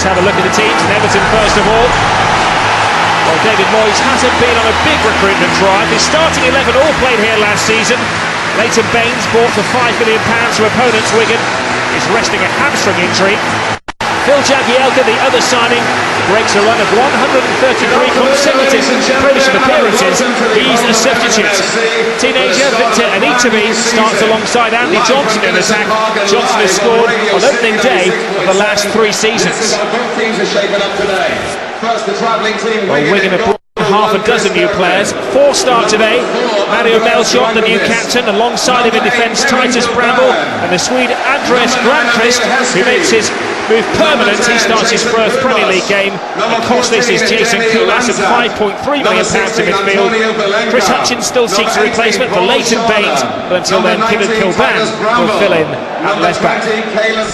Let's have a look at the teams. And Everton first of all. Well, David Moyes hasn't been on a big recruitment drive. His starting 11 all played here last season. Leighton Baines, bought for £5 million to opponents Wigan, is resting a hamstring injury. Phil Jagielka, the other signing, breaks a run of 133 consecutive Premiership appearances. He's a substitute. Teenager Victor Anichebe starts alongside Andy Johnson in attack. Johnson has scored on opening day of the last 3 seasons. Well, Wigan have brought half a dozen new players. 4 start today. Mario Melchior, the new captain, alongside him in defence Titus Bramble and the Swede Andreas Granqvist, who makes his move permanent. He starts his first Premier League game. Of course, this is Jason Kulas at £5.3 million in midfield. Chris Hutchins still seeks a replacement for Leighton Baines, but until then, Kevin Kilban will fill in at left back. Well,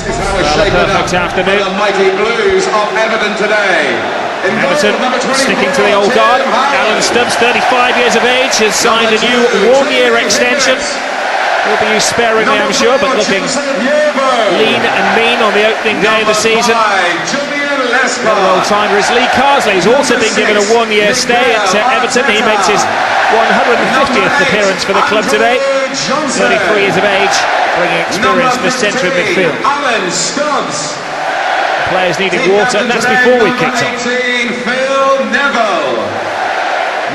a perfect afternoon. Everton sticking to the old guard. Alan Stubbs, 35 years of age, has signed a new 1-year extension. Will be used sparingly, I'm sure, but looking lean and mean on the opening day of the season. The other old-timer is Lee Carsley, who's also been given a 1-year stay at Everton. He makes his 150th appearance for the club today. 33 years of age, bringing experience to the centre of midfield. Players needed water, and that's before we kicked off.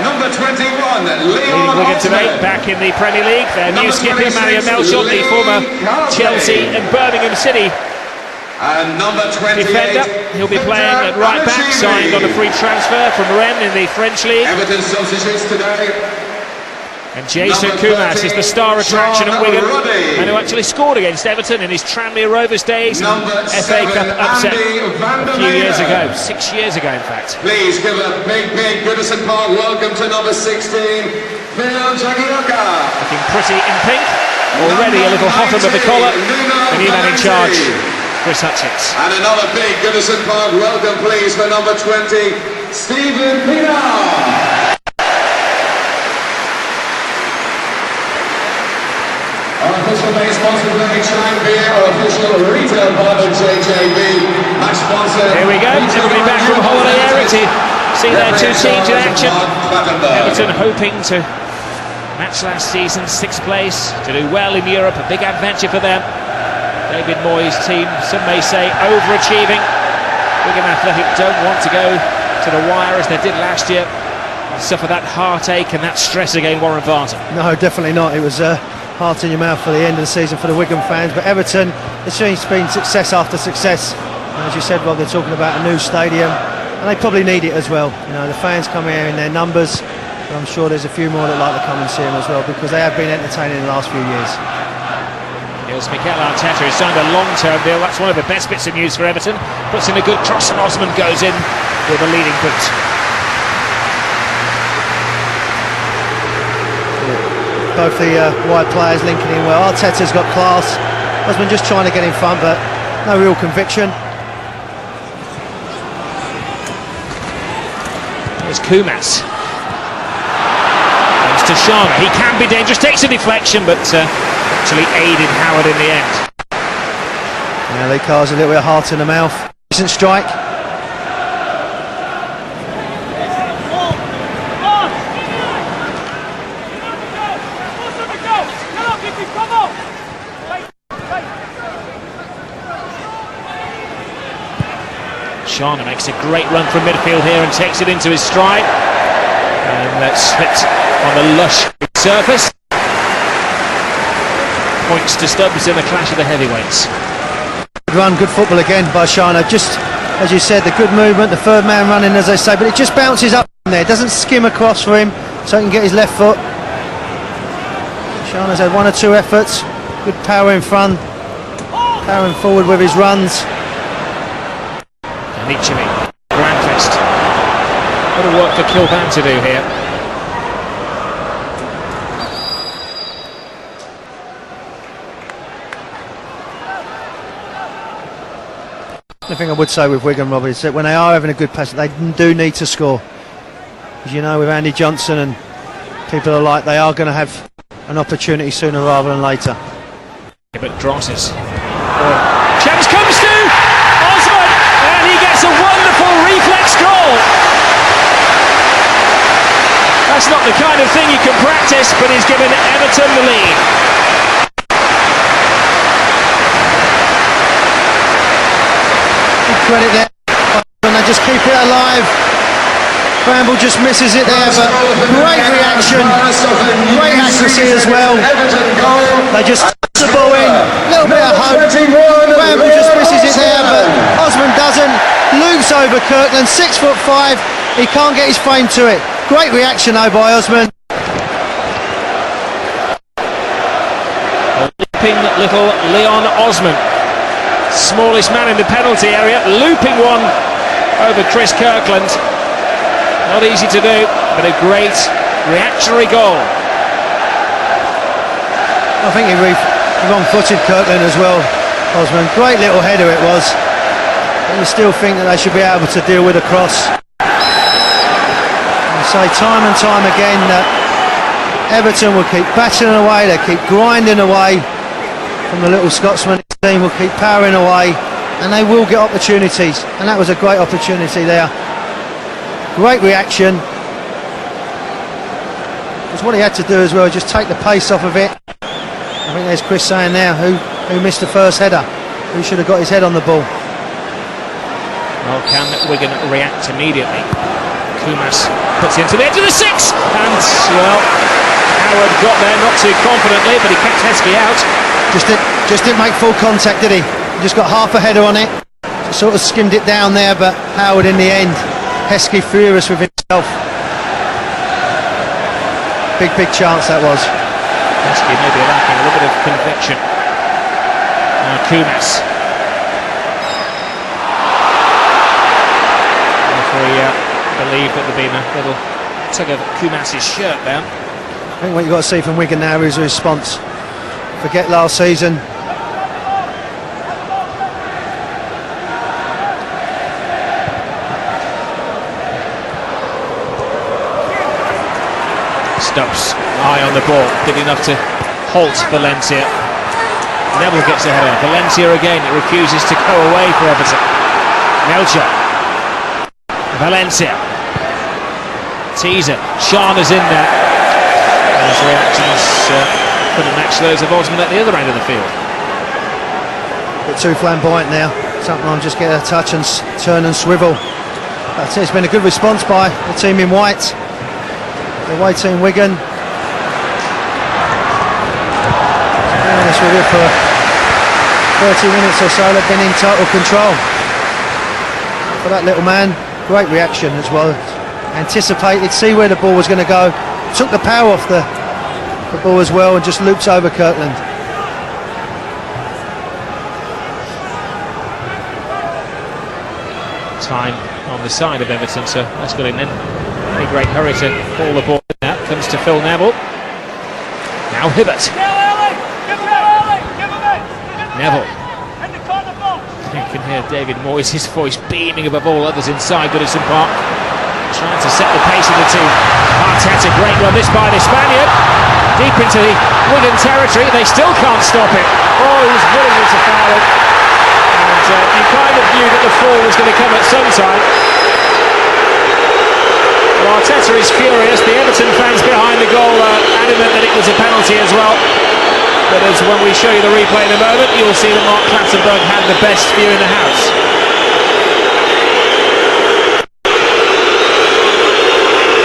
Number 21, leading Wigan today, back in the Premier League. Their new skipper, Mario Melchior, the former Chelsea and Birmingham City defender. He'll be playing at right back, signed on a free transfer from Rennes in the French League. Everton substitutes today. And Jason Kulas is the star attraction at Wigan, and who actually scored against Everton in his Tranmere Rovers days and FA Cup upset a few years ago, 6 years ago in fact. Please give a big Goodison Park welcome to number 16, Phil Jagielka. Looking pretty in pink, already a little hot under the collar. The new man in charge, Chris Hutchins. And another big Goodison Park welcome please for number 20, Stephen Pienaar. Our official main sponsor today, Chang Beer, our official retail partner, JJB, match sponsor. Here we go, everybody back from holiday area to see their 2 teams in action. Everton hoping to match last season's 6th place, to do well in Europe, a big adventure for them. David Moyes' team, some may say overachieving. Wigan Athletic don't want to go to the wire as they did last year, and suffer that heartache and that stress again, Warren Varta. No, definitely not. It was heart in your mouth for the end of the season for the Wigan fans, but Everton, it's been success after success. And as you said, Rob, they're talking about a new stadium, and they probably need it as well. You know, the fans come here in their numbers, but I'm sure there's a few more that like to come and see them as well, because they have been entertaining in the last few years. Here's Mikel Arteta, who's signed a long-term deal. That's one of the best bits of news for Everton. Puts in a good cross, and Osman goes in with a leading boot. Both the wide players linking in well. Arteta's got class. Osman just trying to get in front, but no real conviction. There's Kulas. Thanks to Sean. He can be dangerous. Takes a deflection, but actually aided Howard in the end. Yeah, Lee Carr's a little bit of heart in the mouth. Decent strike. Shauna makes a great run from midfield here and takes it into his stride, and that's slipped on the lush surface. Points to Stubbs in the clash of the heavyweights. Good run, good football again by Shauna. Just as you said, the good movement, the third man running, as they say, but it just bounces up from there, doesn't skim across for him, so he can get his left foot. Shauna's had 1 or 2 efforts, good power in front, powering forward with his runs. Anichebe, Granqvist. A bit of work for Kilban to do here. The thing I would say with Wigan, Robbie, is that when they are having a good pass, they do need to score. As you know, with Andy Johnson and people alike, they are going to have an opportunity sooner rather than later. Yeah, but Dross is. Chance comes to Osman, and he gets a It's not the kind of thing you can practice, but he's given Everton the lead. Good credit there, and they just keep it alive. Bramble just misses it there, but great reaction, great accuracy as well. They just touch the ball in, a little bit of hope. Bramble just misses it there, but Osman doesn't. Loops over Kirkland, 6'5". He can't get his frame to it. Great reaction though by Osman. A leaping little Leon Osman, smallest man in the penalty area, looping one over Chris Kirkland. Not easy to do, but a great reactionary goal. I think he wrong-footed Kirkland as well, Osman. Great little header it was. But you still think that they should be able to deal with a cross. I say time and time again that Everton will keep battering away, they keep grinding away from the little Scotsman. His team will keep powering away, and they will get opportunities. And that was a great opportunity there. Great reaction. Because what he had to do as well, just take the pace off of it. I think there's Chris saying now, who missed the first header? Who should have got his head on the ball? Well, can Wigan react immediately? Kumas puts it into the edge of the six, and well, Howard got there not too confidently, but he kept Heskey out. Just didn't make full contact, did he? He just got half a header on it. Sort of skimmed it down there, but Howard in the end. Heskey furious with himself. Big chance that was. Heskey maybe lacking a little bit of conviction. Kumas. Referee believed that there'd been a little tug of Kumas' shirt down. I think what you've got to see from Wigan now is a response. Forget last season. Stubbs, eye on the ball, did enough to halt Valencia. Neville gets the header. Valencia again, it refuses to go away for Everton. Melcher. Valencia. Teaser. Sharna's in there. His reactions couldn't match those of Osman at the other end of the field. Bit too flamboyant now. Sometimes just get a touch and turn and swivel. That's it. It's been a good response by the team in white. The away team Wigan. To be honest with you, for 30 minutes or so they've been in total control. For that little man, great reaction as well. Anticipated, see where the ball was going to go. Took the power off the ball as well and just loops over Kirkland. Time on the side of Everton, so that's got him in a great hurry to pull the ball in. That comes to Phil Neville. Now Hibbert. Neville. You can hear David Moyes' voice beaming above all others inside Goodison Park, trying to set the pace of the team. Arteta, great run this by the Spaniard, deep into the Wigan territory. They still can't stop it. Oh, he's willing to foul it, and you kind of knew that the fall was going to come at some time. Well, Arteta is furious. The Everton fans behind the goal are adamant that it was a penalty as well. But as when we show you the replay in a moment, you will see that Mark Clattenburg had the best view in the house.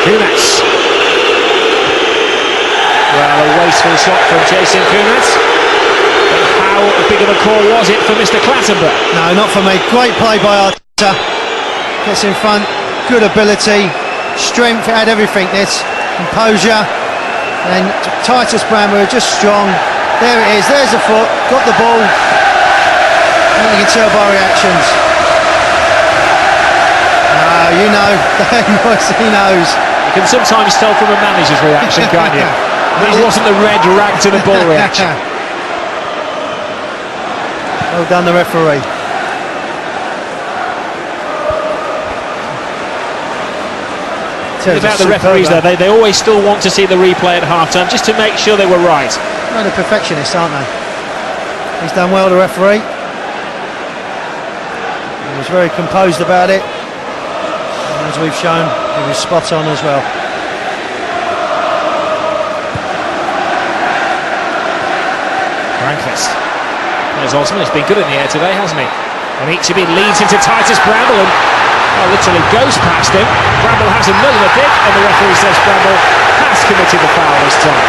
Kumas. Well, a wasteful shot from Jason Kumas. But how big of a call was it for Mr. Clattenburg? No, not for me. Great play by Arteta. Gets in front, good ability, strength, it had everything. This composure, and Titus Bramwell just strong. There it is, there's the foot, got the ball. And you can tell by reactions. You know, he knows. You can sometimes tell from a manager's reaction, can't you? That wasn't the red rag to the ball reaction. Well done, the referee. About the referees though, they always still want to see the replay at half-time just to make sure they were right. No, they're perfectionists, aren't they? He's done well, the referee. He was very composed about it. And as we've shown, he was spot on as well. Rankvist. There's Osman, he's been good in the air today, hasn't he? Anichebe leads into Titus Bramble and literally goes past him. Bramble has another bit, and the referee says Bramble has committed the foul this time.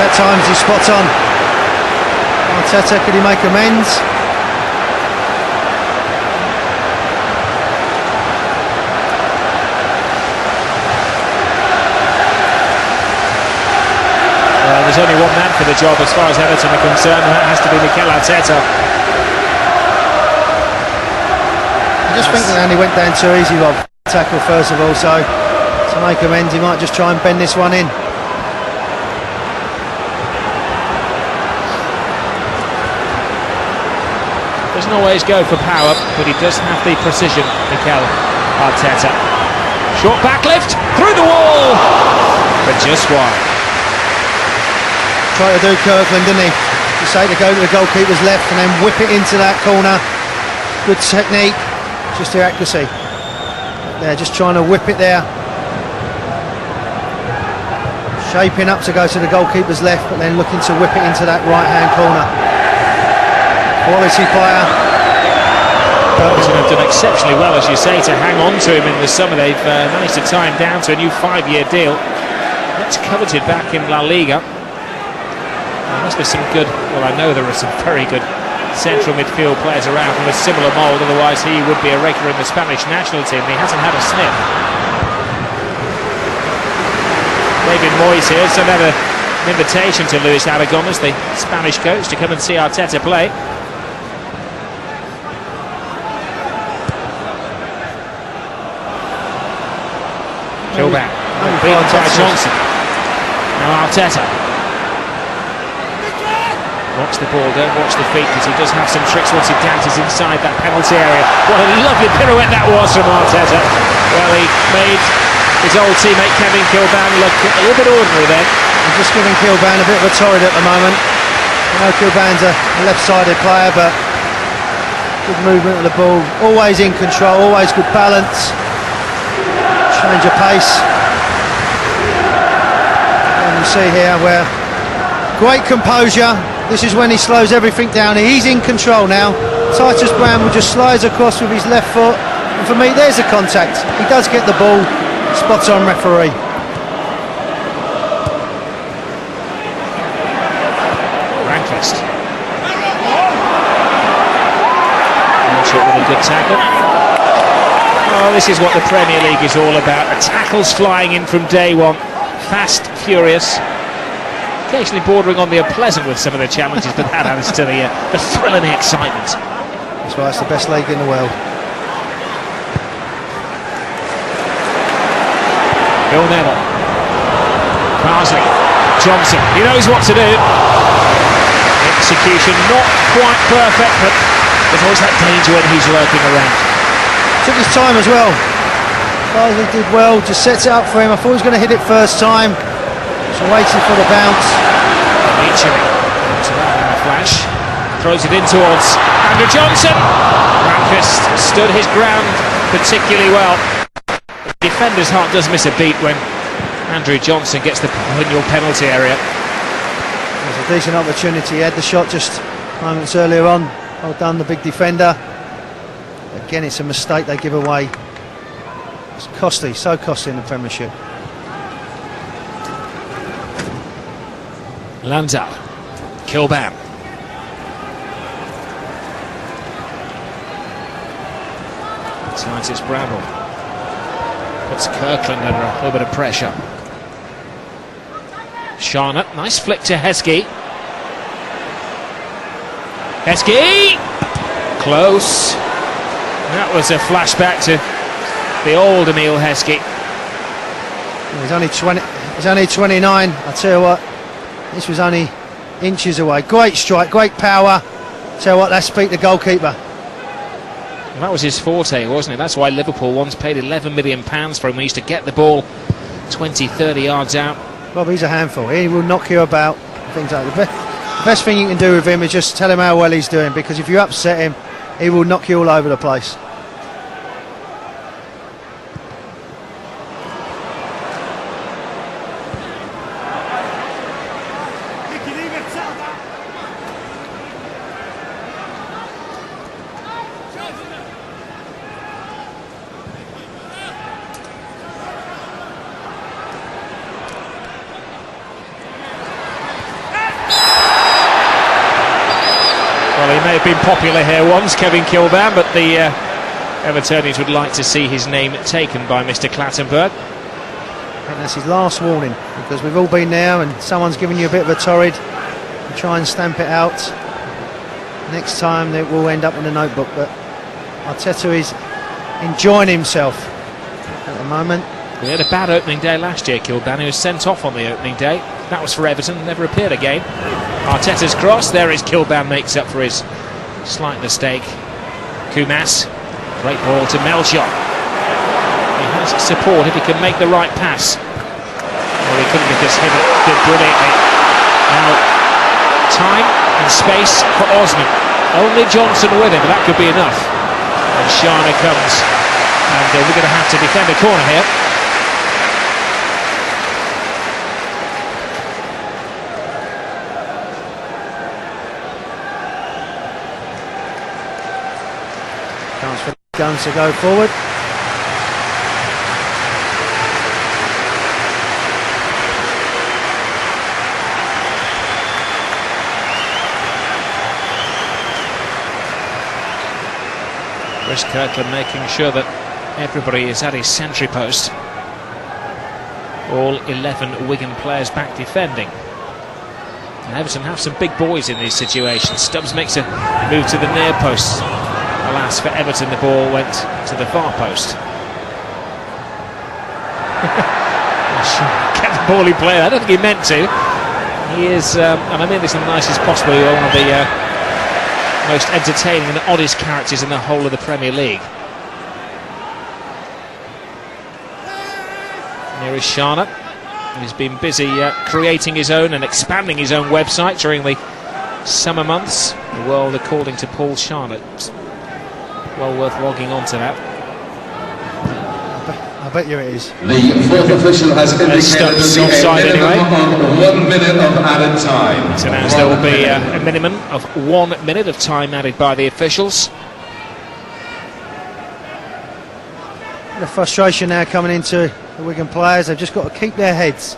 At times he's spot on. Arteta, could he make amends? Well, there's only one man for the job as far as Everton are concerned, and that has to be Mikel Arteta. I just think that he went down too easy, Rob. Tackle first of all, so to make amends he might just try and bend this one in. Doesn't always go for power, but he does have the precision, Mikel Arteta. Short back lift, through the wall, but just wide. Tried to do Kirkland, didn't he? Just say to go to the goalkeeper's left and then whip it into that corner. Good technique, just the accuracy. They're just trying to whip it there. Shaping up to go to the goalkeeper's left, but then looking to whip it into that right-hand corner. Quality player. Everton have done exceptionally well, as you say, to hang on to him in the summer. They've managed to tie him down to a new 5-year deal. Much coveted back in La Liga. There must be some good, well, I know there are some very good central midfield players around from a similar mould, otherwise he would be a regular in the Spanish national team. He hasn't had a sniff. David Moyes here sent out an invitation to Luis Aragonés, the Spanish coach, to come and see Arteta play. Kilban, beaten by Johnson. Now Arteta. Watch the ball, don't watch the feet, because he does have some tricks once he dances inside that penalty area. What a lovely pirouette that was from Arteta. Well, he made his old teammate Kevin Kilban look a little bit ordinary then. I'm just giving Kilban a bit of a torrid at the moment. I know Kilban's a left-sided player, but good movement of the ball, always in control, always good balance, change of pace. And you see here where great composure. This is when he slows everything down. He's in control now. Titus Bramble just slides across with his left foot, and for me there's the contact. He does get the ball. Spot on referee. Rankvist. With a good tackle. Oh, this is what the Premier League is all about. The tackles flying in from day one. Fast, furious. Occasionally bordering on the unpleasant with some of the challenges, but that adds to the thrill and the excitement. That's why it's the best league in the world. Bill Neville. Parsley. Johnson. He knows what to do. Execution not quite perfect, but there's always that danger when he's lurking around. Took his time as well. Parsley did well, just sets it up for him. I thought he was going to hit it first time. So waiting for the bounce. Anichebe to that in a flash. Throws it in towards Andrew Johnson. Rankvist stood his ground particularly well. The defender's heart does miss a beat when Andrew Johnson gets the ball in your penalty area. There's a decent opportunity. He had the shot just moments earlier on. Well done, the big defender. Again, it's a mistake they give away. It's costly, so costly in the Premiership. Landau, Kilban. Titus Bramble puts Kirkland under a little bit of pressure. Sharnett, nice flick to Heskey. Heskey! Close. That was a flashback to the old Emile Heskey. He's only 20. He's only 29. I tell you what. This was only inches away. Great strike, great power. Tell you what, let's beat the goalkeeper. Well, that was his forte, wasn't it? That's why Liverpool once paid £11 million for him. He used to get the ball 20, 30 yards out. Rob, he's a handful. He will knock you about. Things like that. The best thing you can do with him is just tell him how well he's doing, because if you upset him, he will knock you all over the place. Well, he may have been popular here once, Kevin Kilban, but the Evertonians would like to see his name taken by Mr. Clattenburg. I think that's his last warning, because we've all been there and someone's given you a bit of a torrid. You try and stamp it out. Next time it will end up in a notebook, but Arteta is enjoying himself at the moment. We had a bad opening day last year, Kilban. He was sent off on the opening day. That was for Everton, never appeared again. Arteta's cross, there is Kilban, makes up for his slight mistake. Kumas, great ball to Melchior. He has support if he can make the right pass. Well, he couldn't because Hibbert did brilliantly. Now, time and space for Osman. Only Johnson with him, but that could be enough. And Shana comes, and we're going to have to defend a corner here. Chance for Guns to go forward. Chris Kirkland making sure that everybody is at his sentry post. All 11 Wigan players back defending. And Everton have some big boys in these situations. Stubbs makes a move to the near post. Alas, for Everton, the ball went to the far post. Kept the ball he played. I don't think he meant to. He is, and I mean this in the nicest possible, one of the most entertaining and oddest characters in the whole of the Premier League. Here is Shana. He's been busy creating his own and expanding his own website during the summer months. The world according to Paul Charnock. Well worth logging on to that. I bet you it is. The fourth official has indicated offside anyway. 1 minute of added time. It's announced there will be a minimum of 1 minute of time added by the officials. The frustration now coming into the Wigan players. They've just got to keep their heads.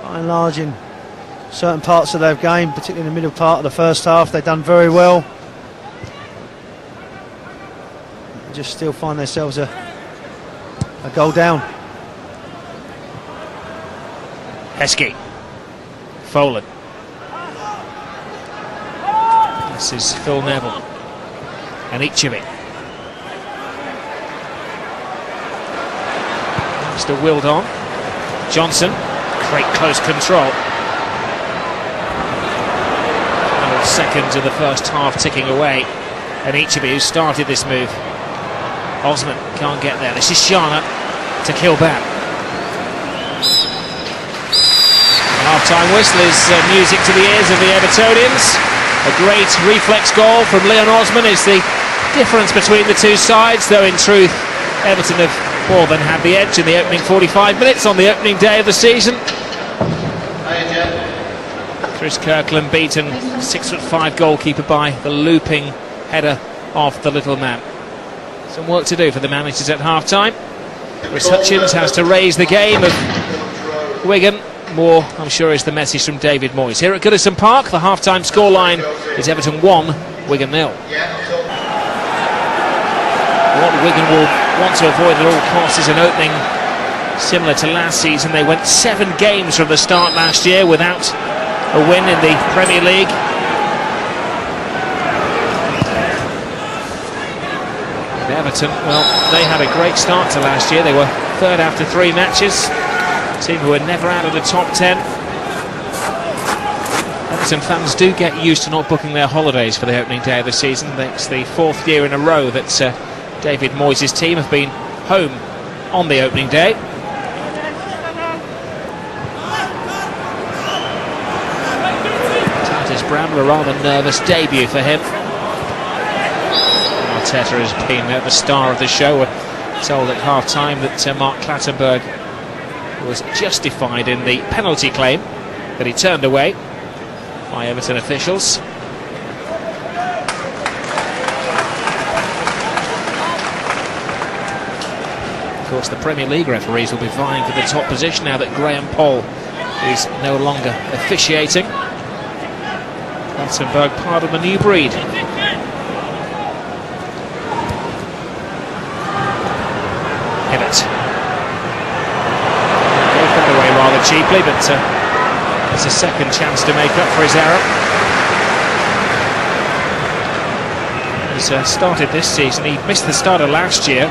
By and large, in certain parts of their game, particularly in the middle part of the first half, they've done very well. They just still find themselves a goal down. Heskey. Folan. This is Phil Neville. Anichebe. Still willed on. Johnson, great close control. 12 seconds of the first half ticking away. Anichebe, who started this move. Osman can't get there. This is Shana to Kilban. Half-time whistle is music to the ears of the Evertonians. A great reflex goal from Leon Osman is the difference between the two sides, though in truth Everton have more than had the edge in the opening 45 minutes on the opening day of the season. Chris Kirkland beaten, 6'5" goalkeeper by the looping header of the little man. Some work to do for the managers at half-time. Chris Hutchins has to raise the game of Wigan. More, I'm sure, is the message from David Moyes. Here at Goodison Park, the half-time scoreline is Everton 1, Wigan 0. What Wigan will want to avoid at all costs is an opening similar to last season. They went 7 games from the start last year without a win in the Premier League. And Everton, well, they had a great start to last year. They were third after 3 matches. A team who were never out of the top 10. Everton fans do get used to not booking their holidays for the opening day of the season. It's the 4th year in a row that David Moyes' team have been home on the opening day. Titus Bramble, a rather nervous debut for him. Arteta has been the star of the show. We're told at half-time that Mark Clattenburg was justified in the penalty claim that he turned away by Everton officials. Of course, the Premier League referees will be vying for the top position now that Graham Poll is no longer officiating. Gothenburg, part of the new breed. Hibbert. Put away rather cheaply, but it's a second chance to make up for his error. He's started this season. He missed the start of last year.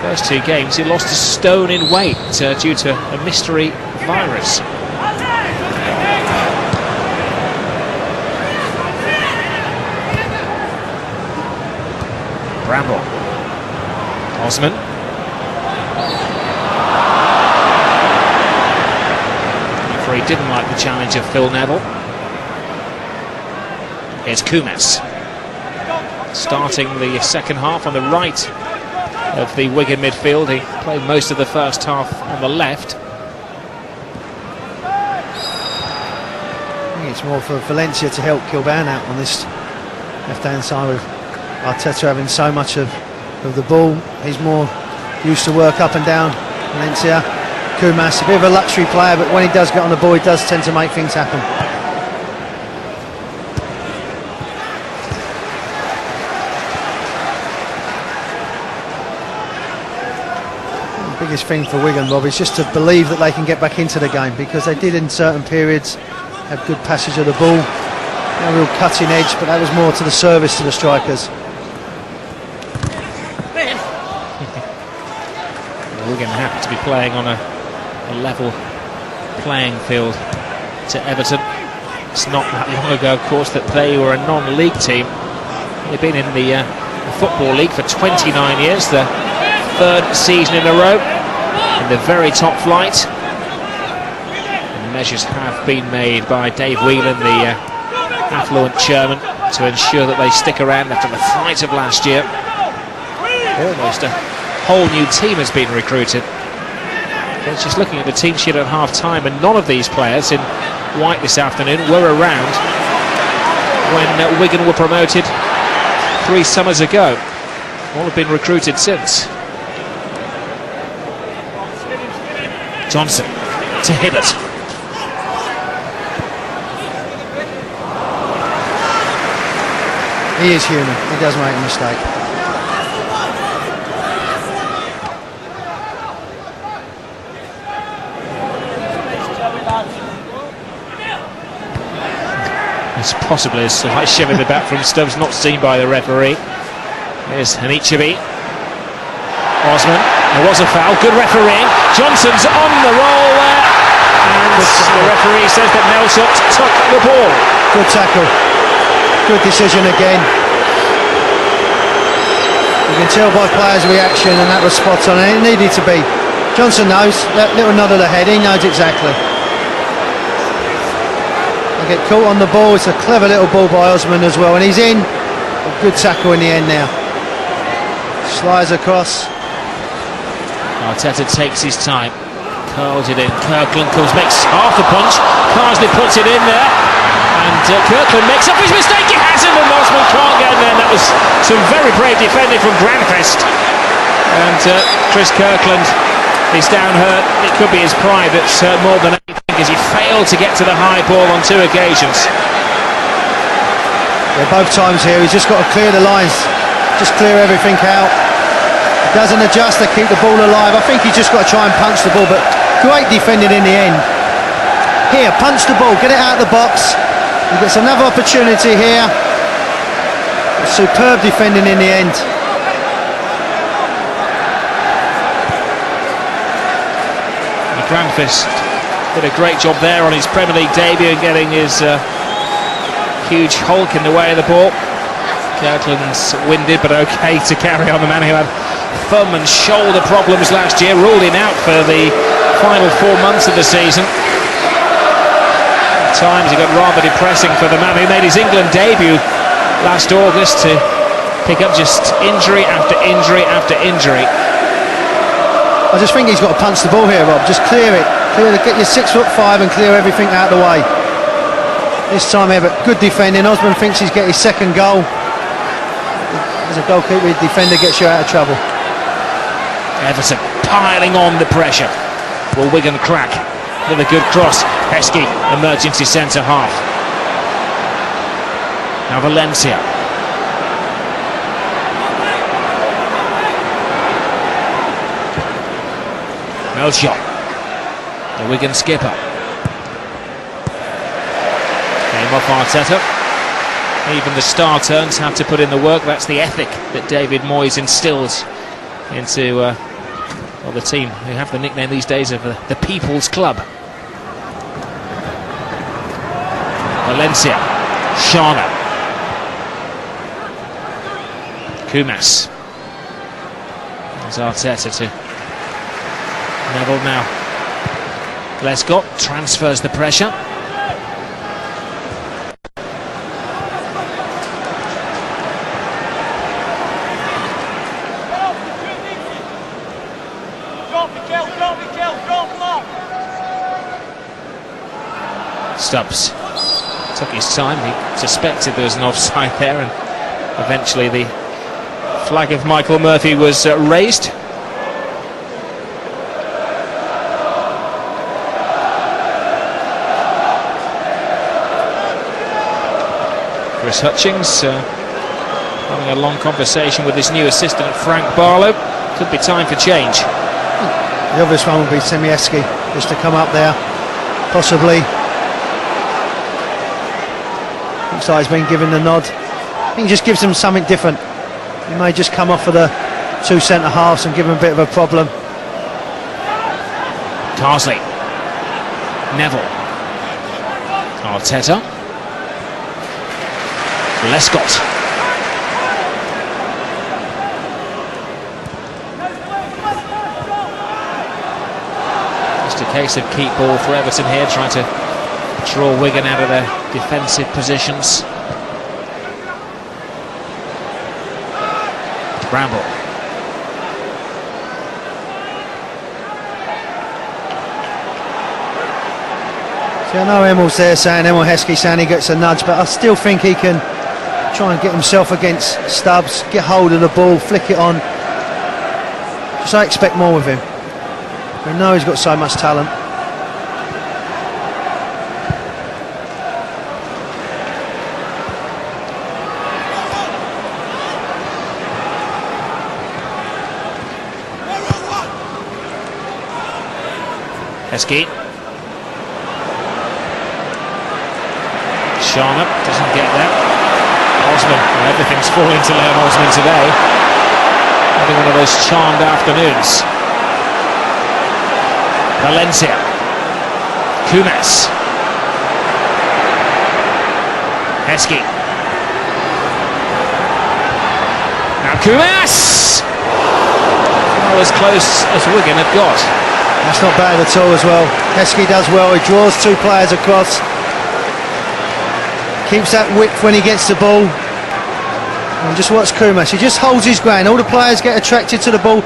First 2 games, he lost a stone in weight due to a mystery virus. Bramble. Osman. He didn't like the challenge of Phil Neville. Here's Kumas, starting the second half on the right of the Wigan midfield. He played most of the first half on the left. I think it's more for Valencia to help Kilban out on this left-hand side, with Arteta having so much of the ball. He's more used to work up and down Valencia. Kumas, a bit of a luxury player, but when he does get on the ball, he does tend to make things happen. The biggest thing for Wigan, Rob, is just to believe that they can get back into the game, because they did in certain periods have good passage of the ball, no real cutting edge, but that was more to the service to the strikers. Wigan happy to be playing on a level playing field to Everton. It's not that long ago, of course, that they were a non-league team. They've been in the Football League for 29 years, the 3rd season in a row in the very top flight. And measures have been made by Dave Whelan, the affluent chairman, to ensure that they stick around after the fright of last year. Almost a whole new team has been recruited. I was just looking at the team sheet at half-time, and none of these players in white this afternoon were around when Wigan were promoted 3 summers ago. All have been recruited since. Johnson to Hibbert. He is human, he does make a mistake. It's possibly a slight shiver in the back from Stubbs, not seen by the referee. Here's Anichebe. Osman, there was a foul, good refereeing. Johnson's on the roll there, and the referee says that Nelson took the ball. Good tackle, good decision again. You can tell by players' reaction, and that was spot on, and it needed to be. Johnson knows, that little nod of the head, he knows exactly. Get caught on the ball. It's a clever little ball by Osman as well, and he's in. A good tackle in the end now. Slides across. Arteta takes his time, curls it in. Kirkland makes half a punch. Carsley puts it in there, and Kirkland makes up his mistake. He hasn't, and Osman can't get in there. And that was some very brave defending from Granfest. And Chris Kirkland is down hurt. It could be his pride that's more than anything, as he failed to get to the high ball on 2 occasions. Yeah, both times here he's just got to clear the lines, just clear everything out. He doesn't adjust to keep the ball alive. I think he's just got to try and punch the ball, but great defending in the end. Here, punch the ball, get it out of the box. He gets another opportunity here. Superb defending in the end. Granfest did a great job there on his Premier League debut and getting his huge hulk in the way of the ball. Kirkland's winded but okay to carry on. The man who had thumb and shoulder problems last year ruled him out for the final 4 months of the season. At times it got rather depressing for the man who made his England debut last August to pick up just injury after injury after injury. I just think he's got to punch the ball here, Rob. Just clear it. Get your 6'5" and clear everything out of the way. This time Everett, good defending. Osman thinks he's get his second goal. As a goalkeeper, defender gets you out of trouble. Everton piling on the pressure. Will Wigan crack with a good cross? Pesky, emergency centre half. Now Valencia. Melchior, the Wigan skipper. Came off Arteta. Even the star turns have to put in the work. That's the ethic that David Moyes instills into well, the team, who have the nickname these days of the People's Club. Valencia, Shana, Kumas. There's Arteta to Neville now. Lescott transfers the pressure. Stubbs took his time. He suspected there was an offside there, and eventually the flag of Michael Murphy was raised. Chris Hutchings having a long conversation with his new assistant Frank Barlow. Could be time for change. The obvious one would be Semieski, just to come up there, possibly. Looks like he's been given the nod. I think he just gives them something different. He may just come off for the two centre-halves and give them a bit of a problem. Carsley, Neville, Arteta, Lescott. Just a case of keep ball for Everton here, trying to draw Wigan out of their defensive positions. Bramble. See, I know Emil's there saying, Emil Heskey saying he gets a nudge, but I still think he can try and get himself against Stubbs, get hold of the ball, flick it on. Just I expect more with him. We know he's got so much talent. Heskey. Shana doesn't get that. Osman, well, everything's falling to Liam Osman today. Having one of those charmed afternoons. Valencia. Kumas. Heskey. Now Kumas! Well, as close as Wigan have got. That's not bad at all as well. Heskey does well, he draws two players across. Keeps that width when he gets the ball. And just watch Kumas, he just holds his ground. All the players get attracted to the ball.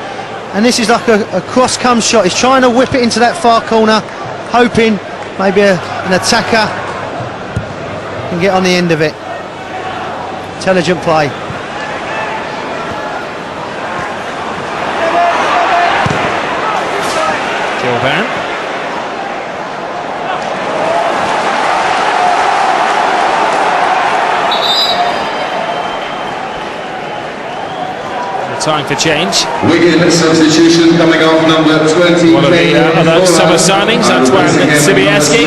And this is like a cross-come shot. He's trying to whip it into that far corner, hoping maybe an attacker can get on the end of it. Intelligent play. Gilvan. Time for change. Wigan substitution coming off number 20. One of the other summer signings, Antoine Sibieski,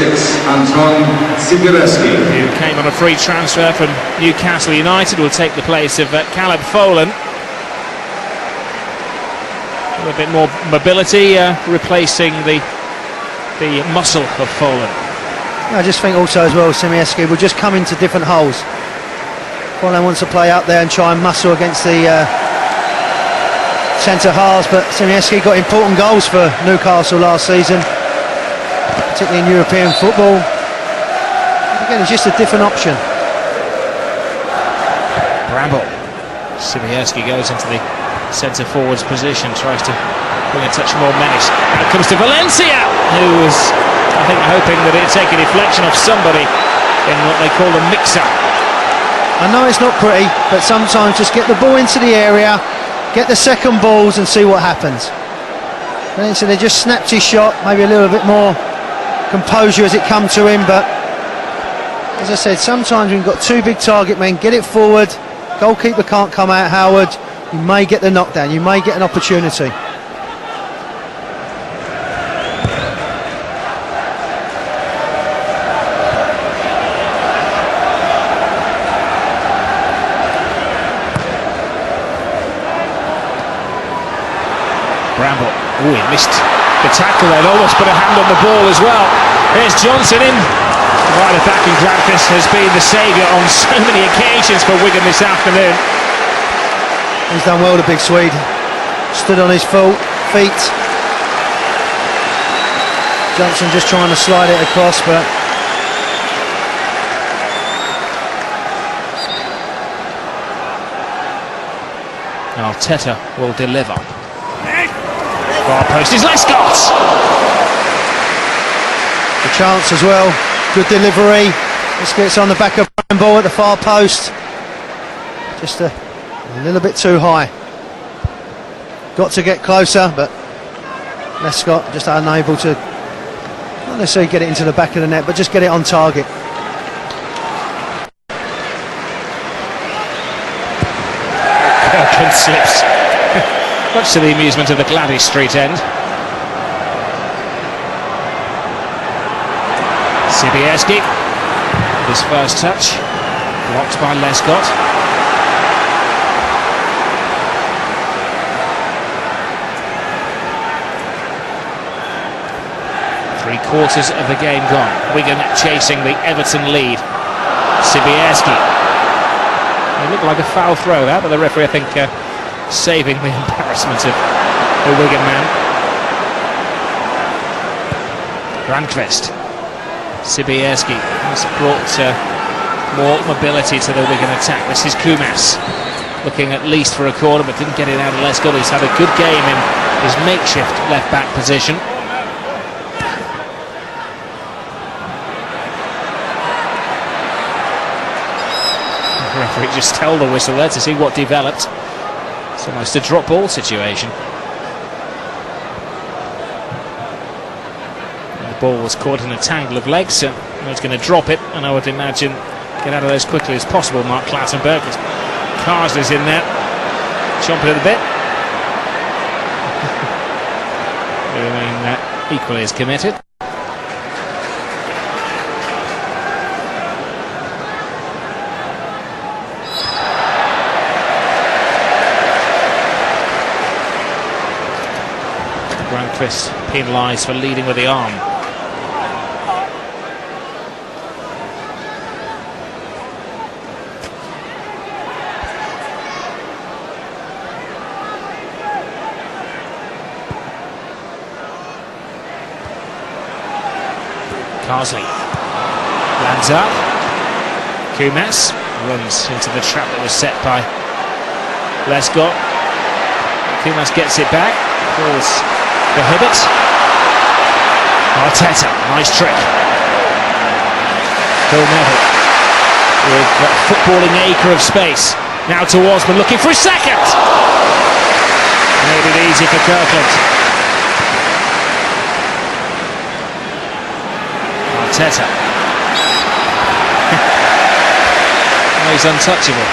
who came on a free transfer from Newcastle United, will take the place of Caleb Folan. A bit more mobility, replacing the muscle of Folan. I just think also as well, Semieski will just come into different holes. Folan wants to play up there and try and muscle against the centre halves, but Semieski got important goals for Newcastle last season, particularly in European football. Again, it's just a different option. Bramble. Sibieski goes into the centre forwards position, tries to bring a touch more menace. Now it comes to Valencia, who was, I think, hoping that it'd take a deflection off somebody in what they call a mixer. I know it's not pretty, but sometimes just get the ball into the area, get the second balls and see what happens. So they just snapped his shot, maybe a little bit more composure as it come to him, but As I said, sometimes when you've got two big target men, get it forward, goalkeeper can't come out, Howard, you may get the knockdown, you may get an opportunity. Bramble, oh, he missed the tackle then, almost put a hand on the ball as well. Here's Johnson in. Right at back, and Granqvist has been the saviour on so many occasions for Wigan this afternoon. He's done well, the big Swede. Stood on his feet. Johnson just trying to slide it across, but Arteta will deliver. Far post is Lescott. The chance as well. Good delivery. This gets on the back of Bramble at the far post. Just a little bit too high. Got to get closer, but Lescott just unable to, not necessarily get it into the back of the net, but just get it on target. Kirkland slips. Much to the amusement of the Gladys Street end. Sibierski, his first touch, blocked by Lescott. Three quarters of the game gone. Wigan chasing the Everton lead. Sibierski. It looked like a foul throw that, but the referee, I think, saving the embarrassment of the Wigan man. Granqvist. Sibierski has brought more mobility to the Wigan attack. This is Kumas, looking at least for a corner, but didn't get it out of Lescott, who's had a good game in his makeshift left-back position. The referee just held the whistle there to see what developed. It's almost a drop ball situation. The ball was caught in a tangle of legs, so he's going to drop it, and I would imagine get out of those quickly as possible. Mark Clattenburg, Carsley's in there, chomping at the bit. They remain equally as committed. Granqvist penalised for leading with the arm. Carsley lands up. Kumas runs into the trap that was set by Lescott. Kumas gets it back. Pulls the Hibbert. Arteta, nice trick. Phil Neville with a footballing acre of space. Now to Osman, looking for a second. Made it easy for Kirkland. Arteta. Oh, he's untouchable.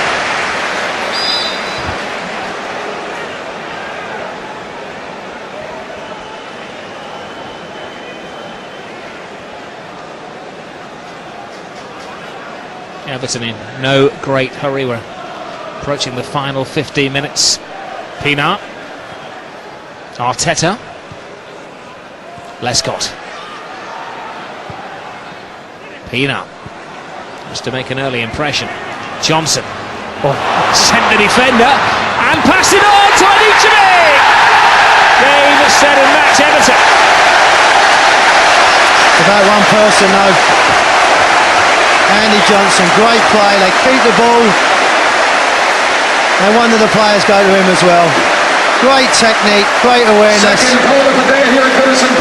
Everton in no great hurry. We're approaching the final 15 minutes. Pienaar. Arteta. Lescott. Pienaar. Just to make an early impression. Johnson. Oh, sent the defender and passed it on to Anichebe. Game set and match Everton. About one person though. Andy Johnson, great play, they keep the ball and one of the players go to him as well. Great technique, great awareness.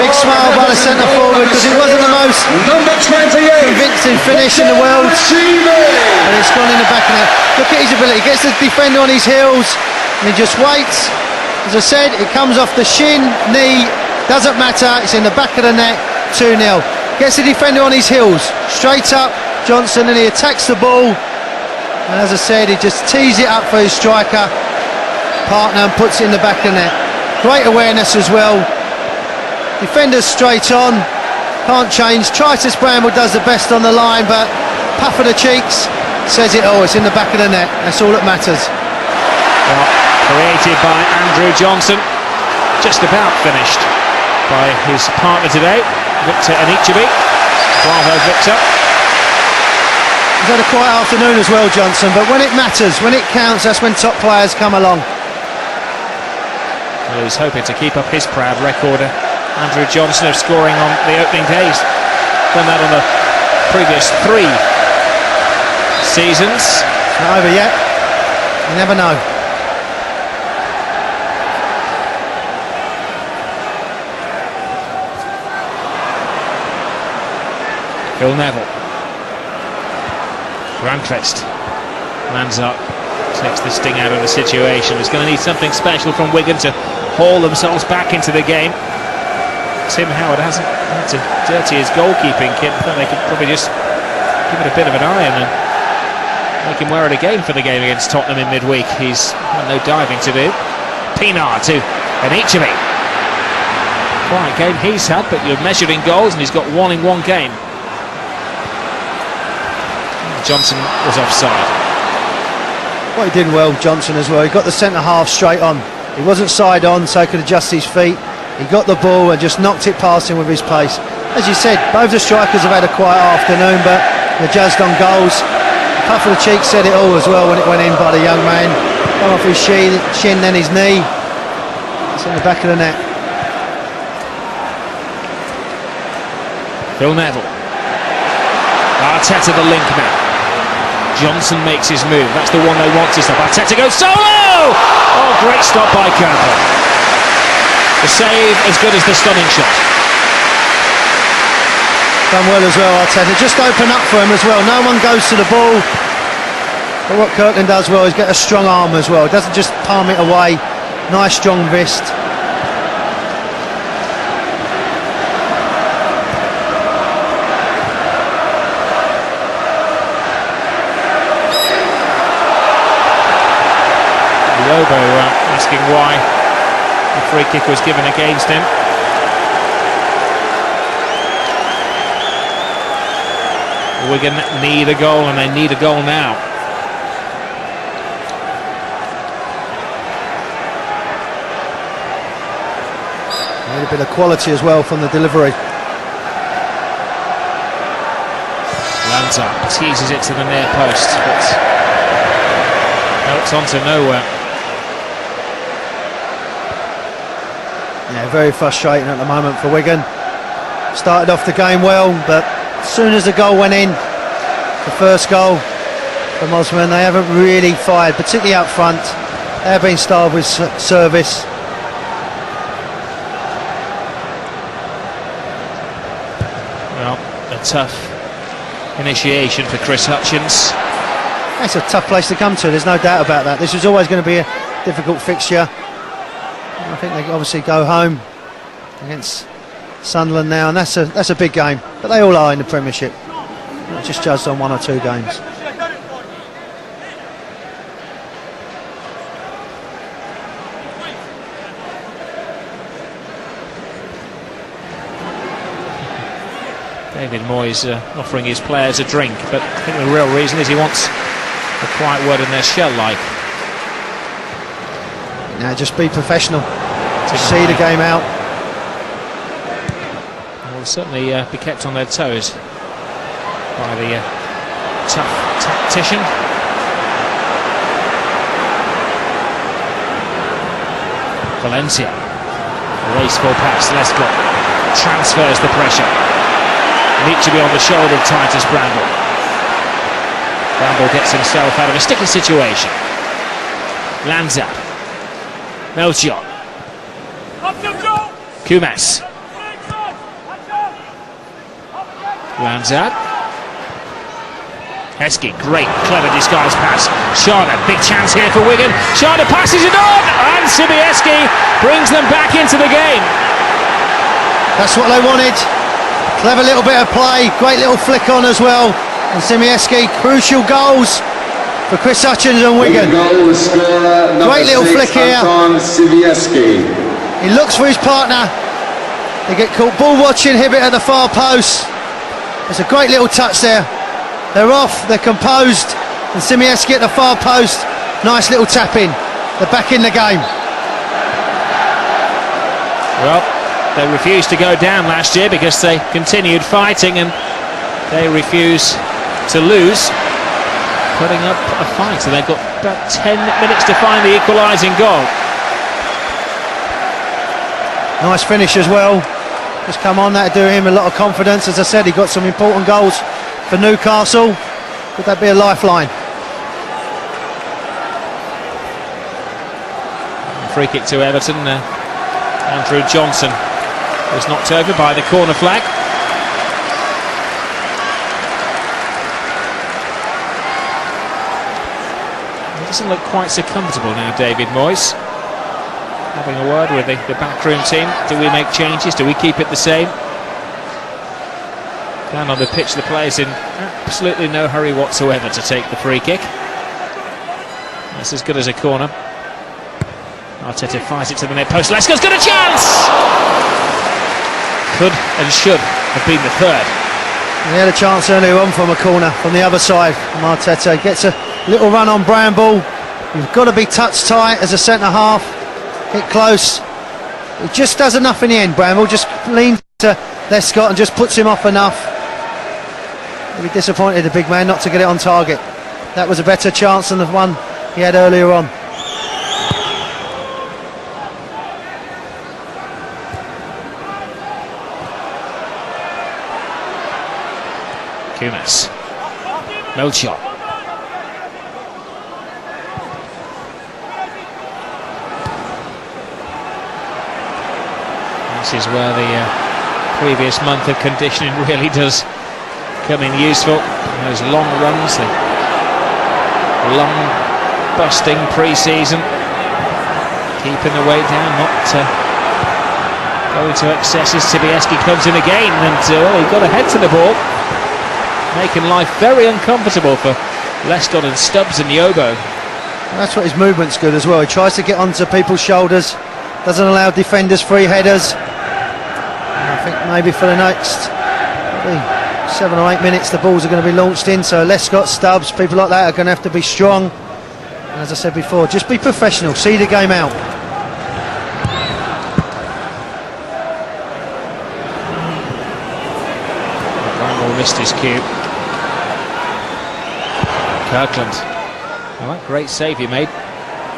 Big smile by the centre forward because it wasn't the most convincing finish in the world, but it's gone in the back of the net. Look at his ability, he gets the defender on his heels and he just waits. As I said, it comes off the shin, knee, doesn't matter, it's in the back of the net, 2-0. Gets the defender on his heels, straight up, Johnson, and he attacks the ball. And as I said, he just tees it up for his striker partner and puts it in the back of the net. Great awareness as well. Defenders straight on, can't change. Titus Bramble does the best on the line, but puff of the cheeks says it all. It's in the back of the net. That's all that matters. Well, created by Andrew Johnson, just about finished by his partner today, Victor Anichebe. Bravo, Victor. He's had a quiet afternoon as well, Johnson, but when it matters, when it counts, that's when top players come along. Well, he's hoping to keep up his proud record, Andrew Johnson, of scoring on the opening days. Done that on the previous 3 seasons. It's not over yet. You never know. Phil Neville. Grancrest lands up, takes the sting out of the situation. He's going to need something special from Wigan to haul themselves back into the game. Tim Howard hasn't had to dirty his goalkeeping kit. I thought they could probably just give it a bit of an iron and make him wear it again for the game against Tottenham in midweek. He's had no diving to do. Pinar to Anichebe. Quiet game he's had, but you're measured in goals, and he's got 1 in 1 game. Johnson was offside. Well, he did well, Johnson, as well. He got the centre half straight on. He wasn't side on, so he could adjust his feet. He got the ball and just knocked it past him with his pace. As you said, both the strikers have had a quiet afternoon, but they're judged on goals. The puff of the cheek said it all as well when it went in by the young man. Come off his shin, then his knee. It's in the back of the net. Phil Neville. Arteta the link now. Johnson makes his move. That's the one they want to stop. Arteta goes solo! Oh, great stop by Campbell. The save as good as the stunning shot. Done well as well, Arteta. Just open up for him as well. No one goes to the ball. But what Kirkland does well is get a strong arm as well. Doesn't just palm it away. Nice strong wrist. Lobo asking why the free kick was given against him. Wigan need a goal, and they need a goal now. Need a bit of quality as well from the delivery. Lanza teases it to the near post, but no, it's on to nowhere. Yeah, very frustrating at the moment for Wigan. Started off the game well, but as soon as the goal went in, the first goal from Osman, they haven't really fired, particularly up front. They have been starved with service. Well, a tough initiation for Chris Hutchins. It's a tough place to come to, there's no doubt about that. This was always going to be a difficult fixture. I think they obviously go home against Sunderland now, and that's a big game. But they all are in the Premiership, not just judged on 1 or 2 games. David Moyes offering his players a drink, but I think the real reason is he wants a quiet word in their shell, like. Now just be professional, see the game out. Will certainly be kept on their toes by the tough tactician. Valencia, wasteful pass, Lescott transfers the pressure. Anichebe on the shoulder of Titus Bramble. Bramble gets himself out of a sticky situation. Lanza, Melchior, Kumas, Lanza, Heskey, great, clever disguise pass. Sharda, big chance here for Wigan. Sharda passes it on, and Sobieski brings them back into the game. That's what they wanted. Clever little bit of play, great little flick on as well. And Simieski, crucial goals for Chris Hutchins and Wigan. Goal, the scorer, Great little flick here. Simieski. He looks for his partner. They get caught ball watching Hibbett at the far post. It's a great little touch there. They're off, they're composed. And Simieski at the far post. Nice little tap in. They're back in the game. Well, they refused to go down last year because they continued fighting, and they refuse to lose, putting up a fight. So they've got about 10 minutes to find the equalising goal. Nice finish as well. Just come on, that'll do him a lot of confidence. As I said, he got some important goals for Newcastle. Could that be a lifeline? Free kick to Everton. Andrew Johnson was knocked over by the corner flag. He doesn't look quite so comfortable now, David Moyes. Having a word with the backroom team. Do we make changes? Do we keep it the same? Down on the pitch, the players in absolutely no hurry whatsoever to take the free kick. That's as good as a corner. Arteta fires it to the net post. Lesko's got a chance! Could and should have been the third. And he had a chance earlier on from a corner from the other side. Arteta gets a little run on Bramble. You've got to be touch tight as a centre half. Hit close. He just does enough in the end. Bramble just leans to Lescott and just puts him off enough. He'll be disappointed, the big man, not to get it on target. That was a better chance than the one he had earlier on. Kumas. Melchior. This is where the previous month of conditioning really does come in useful. Those long runs, the long busting pre-season, keeping the weight down, not going to excesses. Sibieski comes in again, and he got ahead to the ball, making life very uncomfortable for Lescott and Stubbs and Yobo. That's what his movement's good as well. He tries to get onto people's shoulders, doesn't allow defenders free headers. And I think maybe for the next 7 or 8 minutes the balls are going to be launched in, so Lescott, Stubbs, people like that are going to have to be strong. And as I said before, just be professional, see the game out. Bramble missed his cue. Kirkland. Well, that great save he made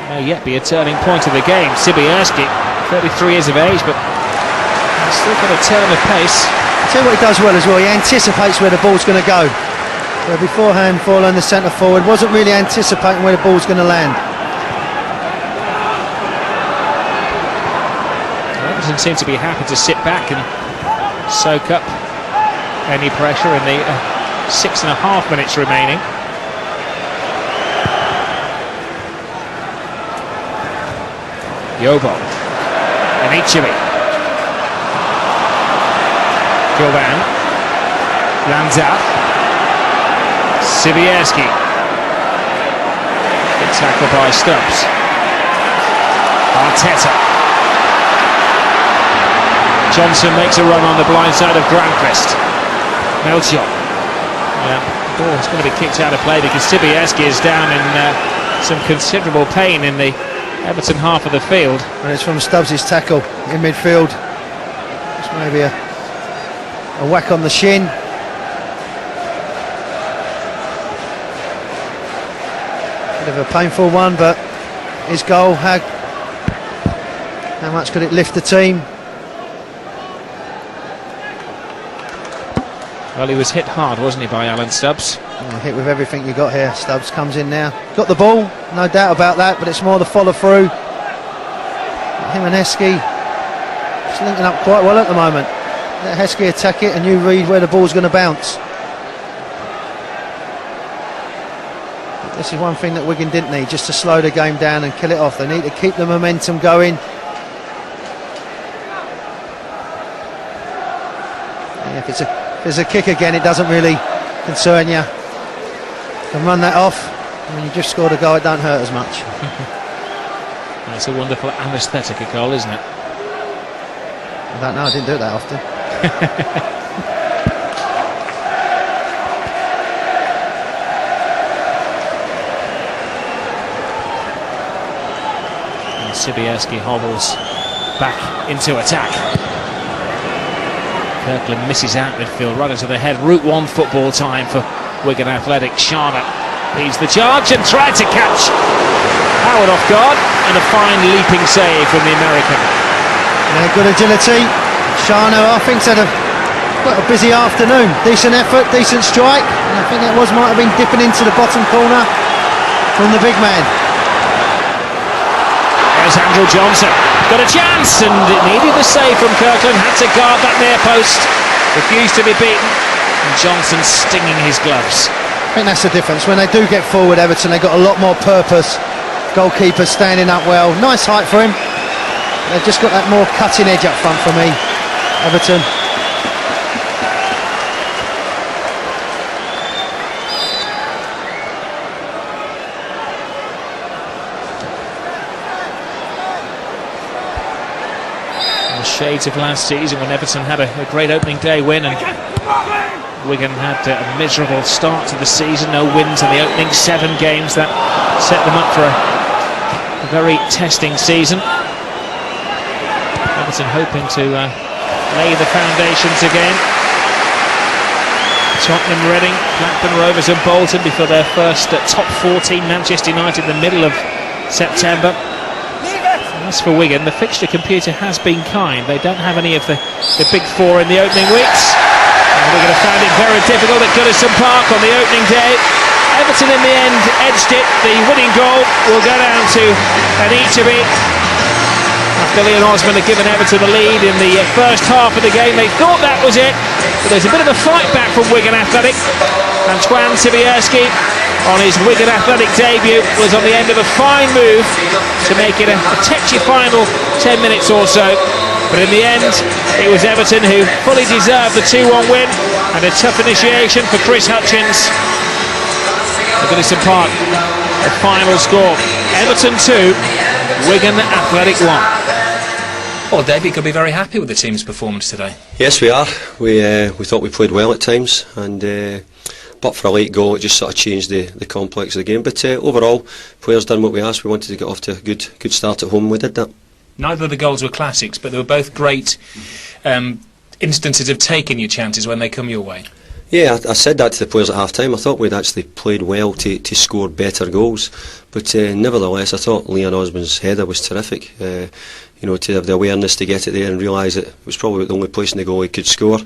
may yet be a turning point of the game. Sibierski, 33 years of age, but he's still got a turn of pace. I'll tell you what he does well as well, he anticipates where the ball's going to go. Where beforehand, Foylan, the centre forward, wasn't really anticipating where the ball's going to land. Everton seem to be happy to sit back and soak up any pressure in the 6.5 minutes remaining. Yobo, Anichebe, Gilvan, Lanza, Sibierski. Good tackle by Stubbs. Arteta. Johnson makes a run on the blind side of Granquist. Melchior. The ball's going to be kicked out of play because Sibierski is down in some considerable pain in the Everton half of the field. And it's from Stubbs' tackle in midfield. Just maybe a whack on the shin. Bit of a painful one, but his goal, how much could it lift the team? Well, he was hit hard, wasn't he, by Alan Stubbs? Hit with everything you got here. Stubbs comes in now. Got the ball, no doubt about that, but it's more the follow through. Him and Heskey just linking up quite well at the moment. Let Heskey attack it and you read where the ball's going to bounce. This is one thing that Wigan didn't need, just to slow the game down and kill it off. They need to keep the momentum going. Yeah, if it's a kick again, it doesn't really concern you. can run that off. When you just scored a goal, it don't hurt as much. It's a wonderful anaesthetic, a goal, isn't it? I don't know, I didn't do it that often. Anichebe hobbles back into attack. Kirkland misses out midfield, right into the head. Route 1 football time for Wigan Athletic. Sharner leads the charge and tried to catch Howard off guard, and a fine leaping save from the American. Yeah, good agility. Sharner, I think, had quite a busy afternoon. Decent effort, decent strike. And I think that might have been dipping into the bottom corner from the big man. There's Andrew Johnson. Got a chance, and it needed the save from Kirkland. Had to guard that near post. Refused to be beaten. And Johnson stinging his gloves. I think that's the difference. When they do get forward, Everton, they've got a lot more purpose. Goalkeeper standing up well. Nice height for him. They've just got that more cutting edge up front for me, Everton. Shades of last season when Everton had a great opening day win, and Wigan had a miserable start to the season. No wins in the opening 7 games. That set them up for a very testing season. Everton hoping to lay the foundations again. Tottenham, Reading, Blackburn Rovers and Bolton before their first top 14. Manchester United in the middle of September. As for Wigan, the fixture computer has been kind. They don't have any of the big 4 in the opening weeks. And Wigan have found it very difficult at Goodison Park on the opening day. Everton in the end edged it. The winning goal will go down to Anichebe. Billy and Osman have given Everton the lead in the first half of the game. They thought that was it, but there's a bit of a fight back from Wigan Athletic. Antoine Sibierski on his Wigan Athletic debut was on the end of a fine move to make it a tetchy final 10 minutes or so. But in the end, it was Everton who fully deserved the 2-1 win, and a tough initiation for Chris Hutchins. At Goodison Park, the final score: Everton 2, Wigan Athletic 1. Well, Dave, you could be very happy with the team's performance today. Yes, we are. We thought we played well at times, and but for a late goal, it just sort of changed the complex of the game. But overall, players done what we asked. We wanted to get off to a good start at home. We did that. Neither of the goals were classics, but they were both great instances of taking your chances when they come your way. Yeah, I said that to the players at half-time. I thought we'd actually played well to score better goals, but nevertheless, I thought Leon Osman's header was terrific. To have the awareness to get it there and realise it was probably the only place in the goal he could score,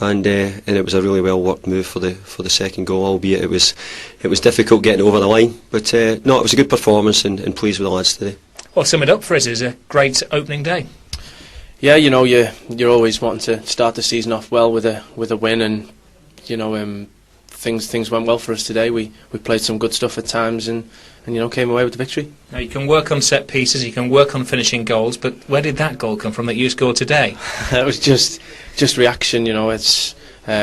and it was a really well worked move for the second goal. Albeit it was difficult getting over the line, but no, it was a good performance, and pleased with the lads today. Well, sum it up for us is a great opening day. Yeah, you're always wanting to start the season off well with a win, and things went well for us today. We played some good stuff at times, and came away with the victory. Now, you can work on set pieces, you can work on finishing goals, but where did that goal come from that you scored today? It was just reaction. It's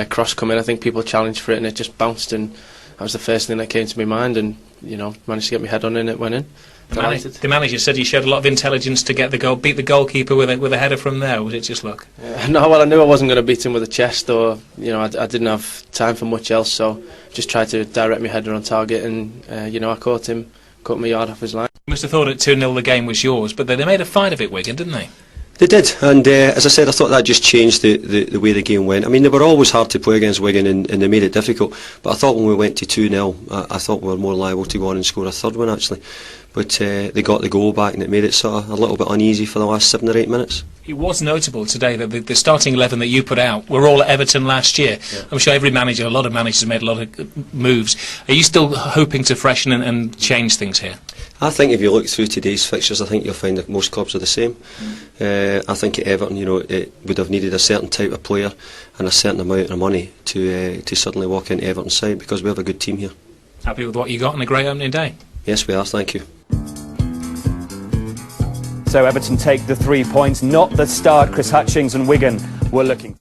cross coming. I think people challenged for it, and it just bounced, and that was the first thing that came to my mind, and managed to get my head on it, and it went in. The manager said you showed a lot of intelligence to get the goal, beat the goalkeeper with a header from there. Was it just luck? No, well, I knew I wasn't going to beat him with a chest, or I didn't have time for much else, so just tried to direct my header on target, and I caught my yard off his line. You must have thought at 2-0 the game was yours, but they made a fight of it, Wigan, didn't they? They did, and as I said, I thought that just changed the way the game went. I mean, they were always hard to play against Wigan, and they made it difficult, but I thought when we went to 2-0, I thought we were more liable to go on and score a third one, actually. But they got the goal back, and it made it sort of a little bit uneasy for the last 7 or 8 minutes. It was notable today that the starting 11 that you put out were all at Everton last year. Yeah. I'm sure a lot of managers made a lot of moves. Are you still hoping to freshen and change things here? I think if you look through today's fixtures, I think you'll find that most clubs are the same. I think at Everton, it would have needed a certain type of player and a certain amount of money to suddenly walk into Everton's side, because we have a good team here. Happy with what you got on a great opening day? Yes, we are, thank you. So Everton take the 3 points, not the start Chris Hutchins and Wigan were looking.